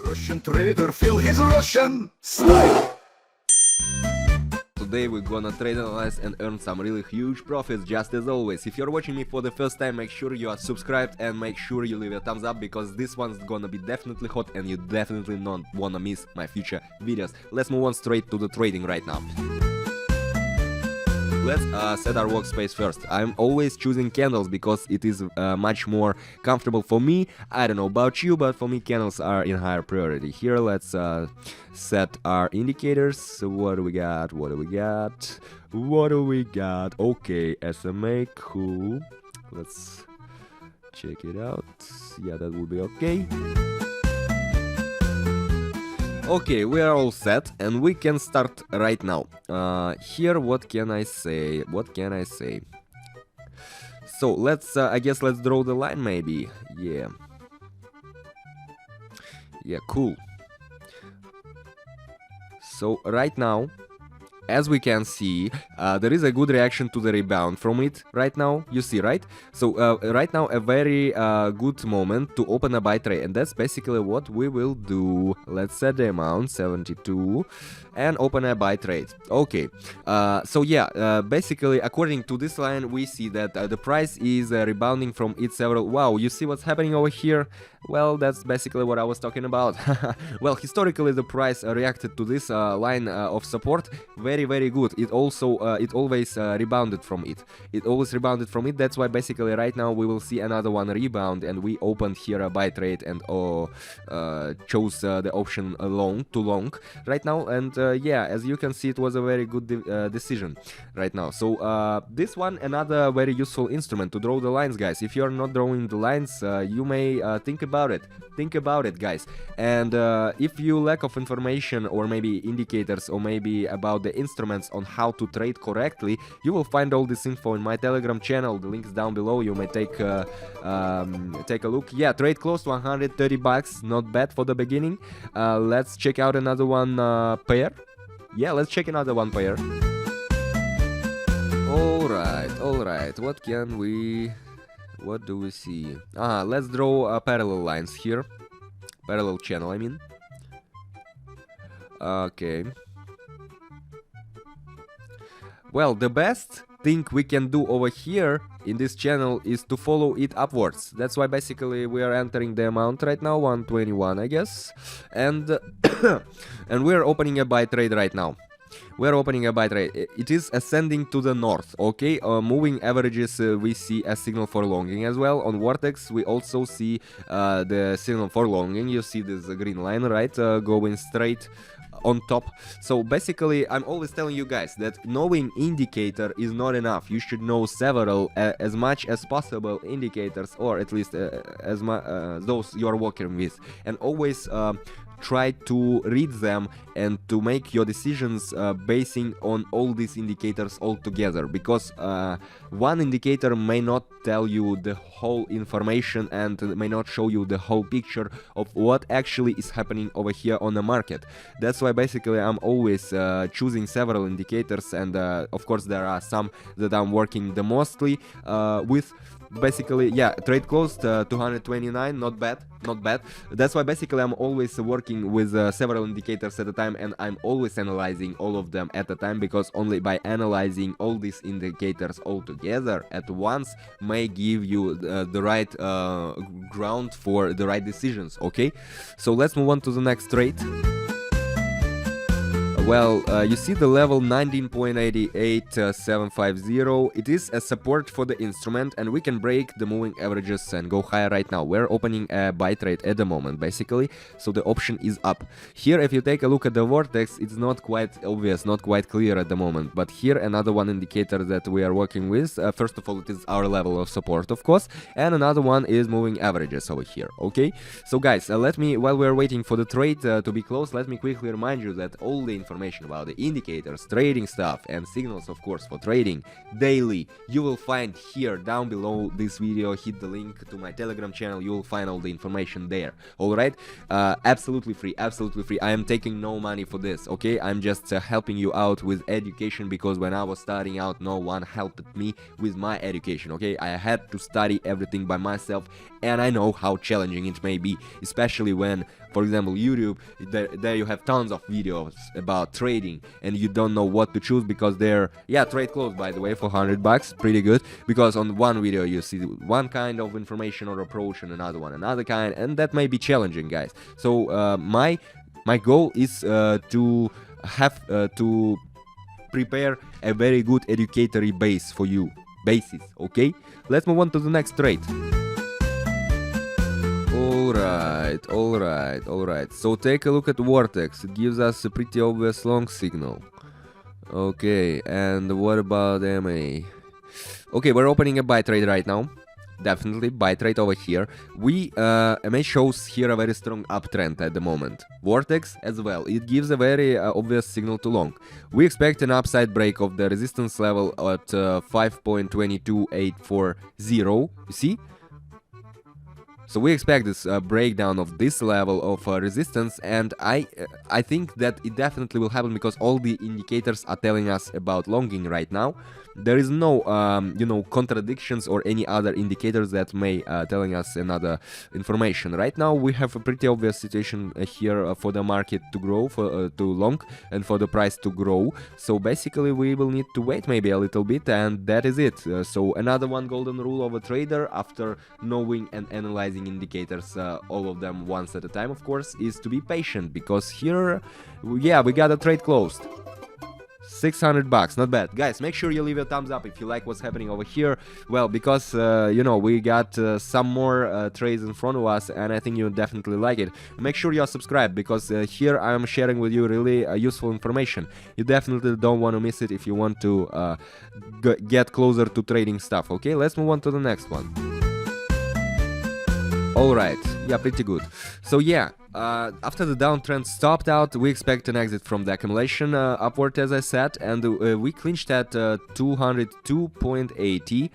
Russian trader, feel his Russian style. Today we're gonna trade, analyze and earn some really huge profits, just as always. If you're watching me for the first time, make sure you are subscribed and make sure you leave a thumbs up, because this one's gonna be definitely hot and you definitely not wanna miss my future videos. Let's move on straight to the trading right now. Let's set our workspace first. I'm always choosing candles because it is much more comfortable for me. I don't know about you, but for me candles are in higher priority. Here let's set our indicators. So what do we got? What do we got? What do we got? Okay, SMA, cool. Let's check it out. Yeah, that will be okay. Okay, we are all set and we can start right now. Here, what can I say? What can I say? So let's, I guess let's draw the line maybe. Yeah. Yeah, cool. So right now, as we can see, there is a good reaction to the rebound from it right now, you see, right? So right now a very good moment to open a buy trade, and that's basically what we will do. Let's set the amount 72 and open a buy trade. Okay, so yeah, basically according to this line we see that the price is rebounding from its several... Wow, you see what's happening over here? Well, that's basically what I was talking about. Well, historically the price reacted to this line of support very good. It also it always rebounded from it. It always rebounded from it. That's why basically right now we will see another one rebound, and we opened here a buy trade and chose the option long right now. And yeah, as you can see, it was a very good decision right now. So this one, another very useful instrument to draw the lines, guys. If you are not drawing the lines, you may think about it. Think about it, guys. And if you lack of information or maybe indicators or maybe about the instruments on how to trade correctly, you will find all this info in my Telegram channel. The link's down below. You may take a look. Yeah, trade close to 130 bucks. Not bad for the beginning. Let's check out another one pair. Yeah, let's check another one pair. All right. What can we... What do we see? Let's draw parallel lines here. Parallel channel, I mean. Okay. Well, the best thing we can do over here in this channel is to follow it upwards. That's why basically we are entering the amount right now, 121, I guess. And and we are opening a buy trade right now. We're opening a buy trade. It is ascending to the north, okay? Moving averages, we see a signal for longing as well. On Vortex, we also see the signal for longing. You see this green line, right? Going straight on top. So basically, I'm always telling you guys that knowing indicator is not enough. You should know several, as much as possible indicators, or at least as those you are working with, and always try to read them and to make your decisions basing on all these indicators all together, because one indicator may not tell you the whole information and may not show you the whole picture of what actually is happening over here on the market. That's why basically I'm always choosing several indicators, and of course there are some that I'm working the mostly with. Basically, yeah, trade closed 229, not bad. That's why basically I'm always working with several indicators at a time, and I'm always analyzing all of them at a time, because only by analyzing all these indicators all together at once may give you the right ground for the right decisions, okay? So let's move on to the next trade. Well, you see the level 19.88750. It is a support for the instrument, and we can break the moving averages and go higher right now. We're opening a buy trade at the moment, basically, so the option is up. Here, if you take a look at the Vortex, it's not quite obvious, not quite clear at the moment, but here another one indicator that we are working with. First of all, it is our level of support, of course, and another one is moving averages over here, okay? So guys, let me, while we're waiting for the trade to be closed, let me quickly remind you that all the information information about the indicators, trading stuff, and signals, of course, for trading daily, you will find here down below this video. Hit the link to my Telegram channel, you will find all the information there. Alright, absolutely free, absolutely free. I am taking no money for this, okay? I'm just helping you out with education, because when I was starting out, no one helped me with my education, okay? I had to study everything by myself, and I know how challenging it may be, especially when, for example, YouTube, there you have tons of videos about trading, and you don't know what to choose, because they're, yeah, trade close, by the way, for $100, pretty good, because on one video you see one kind of information or approach, and another one another kind, and that may be challenging, guys. So my goal is to have to prepare a very good educatory base for you, basis, okay? Let's move on to the next trade. Alright. So take a look at Vortex. It gives us a pretty obvious long signal. Okay, and what about MA? Okay, we're opening a buy trade right now. Definitely buy trade over here. MA shows here a very strong uptrend at the moment. Vortex as well. It gives a very obvious signal to long. We expect an upside break of the resistance level at 5.22840. You see? So we expect this breakdown of this level of resistance, and I think that it definitely will happen, because all the indicators are telling us about longing right now. There is no contradictions or any other indicators that may telling us another information. Right now we have a pretty obvious situation here for the market to grow, to long, and for the price to grow. So basically we will need to wait maybe a little bit, and that is it. So another one golden rule of a trader, after knowing and analyzing indicators, all of them once at a time, of course, is to be patient, because here, yeah, we got a trade closed. $600, not bad. Guys, make sure you leave a thumbs up if you like what's happening over here. Well, because we got some more trades in front of us, and I think you definitely like it. Make sure you're subscribed, because here I'm sharing with you really useful information. You definitely don't want to miss it if you want to get closer to trading stuff. Okay, let's move on to the next one. Alright, yeah, pretty good. So yeah, after the downtrend stopped out, we expect an exit from the accumulation upward, as I said, and we clinched at 202.80,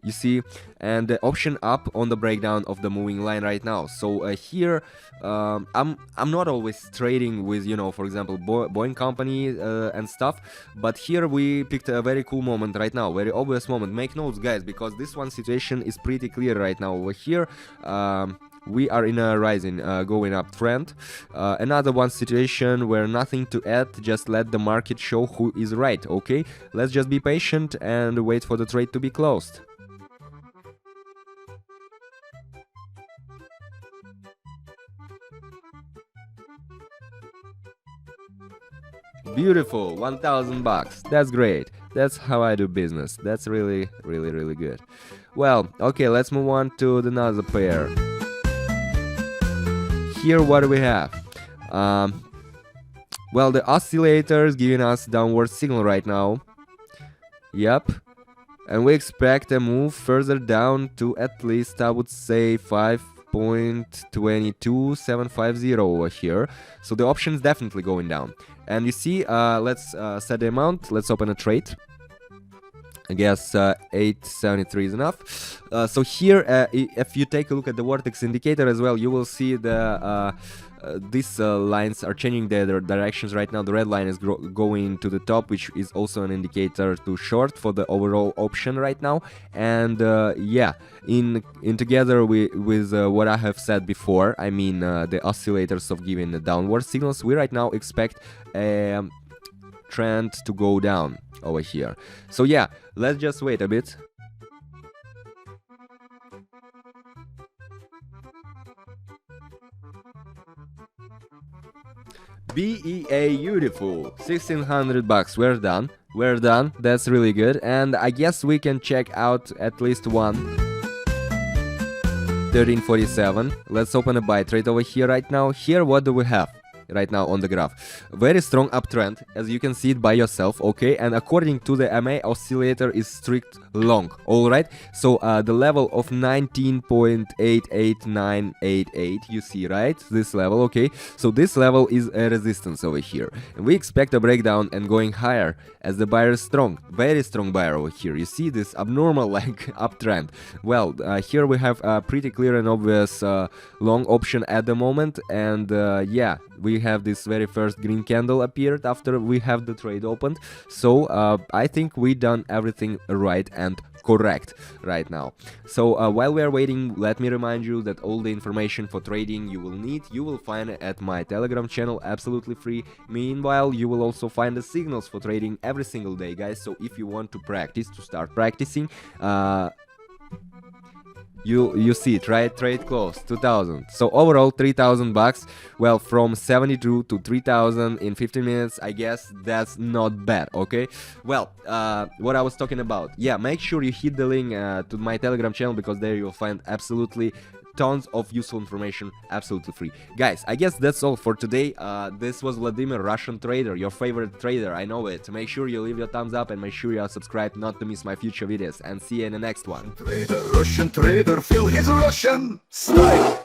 you see, and the option up on the breakdown of the moving line right now. So here, I'm not always trading with, for example, Boeing company and stuff, but here we picked a very cool moment right now, very obvious moment. Make notes, guys, because this one situation is pretty clear right now. Over here, we are in a rising, going up trend. Another one situation where nothing to add, just let the market show who is right, okay? Let's just be patient and wait for the trade to be closed. Beautiful, $1,000. That's great. That's how I do business. That's really good. Well, okay, let's move on to another pair. Here, what do we have? Well, the oscillator is giving us downward signal right now. Yep. And we expect a move further down to at least, I would say, 5.22750 over here. So the option is definitely going down. And you see, let's set the amount. Let's open a trade. I guess 873 is enough. So here, if you take a look at the Vortex indicator as well, you will see the these lines are changing their directions right now. The red line is going to the top, which is also an indicator to short for the overall option right now. And yeah, in together with what I have said before, I mean the oscillators of giving the downward signals, we right now expect a trend to go down over here. So yeah, let's just wait a bit. Beautiful, $1,600. We're done. That's really good. And I guess we can check out at least one. 1347. Let's open a buy trade over here right now. Here, what do we have? right now on the graph. Very strong uptrend, as you can see it by yourself, okay? And according to the MA, oscillator is strict long, alright? So the level of 19.88988, you see, right? This level, okay? So this level is a resistance over here. And we expect a breakdown and going higher, as the buyer is strong, very strong buyer over here. You see this abnormal like uptrend. Well, here we have a pretty clear and obvious long option at the moment, and yeah, we have this very first green candle appeared after we have the trade opened. So I think we done everything right and correct right now. So while we are waiting, let me remind you that all the information for trading you will need, you will find at my Telegram channel, absolutely free. Meanwhile, you will also find the signals for trading every single day, guys. So if you want to practice, to start practicing, you see it, right? Trade close 2000. So overall 3000 bucks. Well, from 72 to 3000 in 15 minutes, I guess that's not bad, okay? Well, what I was talking about, yeah, make sure you hit the link to my Telegram channel, because there you'll find absolutely tons of useful information, absolutely free. Guys, I guess that's all for today. This was Vladimir, Russian trader, your favorite trader, I know it. Make sure you leave your thumbs up and make sure you are subscribed not to miss my future videos, and see you in the next one. Russian trader, feel his Russian style.